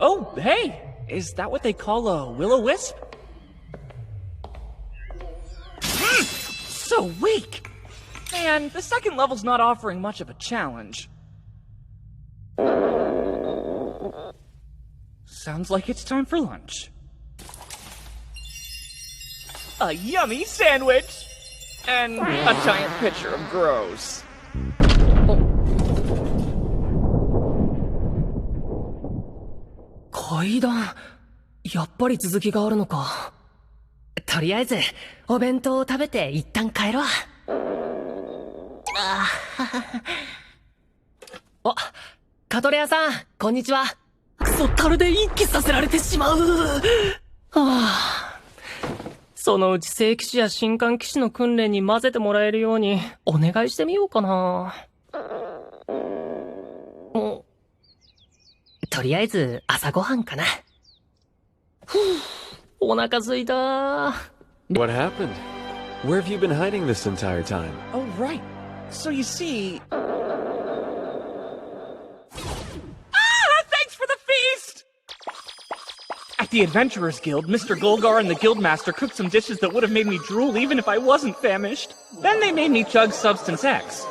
Oh, hey! Is that what they call a will-o-wisp? So weak! Man, the second level's not offering much of a challenge. Sounds like it's time for lunch. A yummy sandwich! And a giant pitcher of gross.階段、やっぱり続きがあるのか。とりあえず、お弁当を食べて一旦帰ろう。お、カトレアさん、こんにちは。クソタルで一気させられてしまう。そのうち聖騎士や神官騎士の訓練に混ぜてもらえるようにお願いしてみようかな。とりあえず朝ごはんかな。お腹すいた。What happened? Where have you been hiding this entire time? Oh, right. So you see... Thanks for the feast! At the Adventurers Guild, Mr. Golgar and the Guildmaster cooked some dishes that would have made me drool even if I wasn't famished. Then they made me chug Substance X.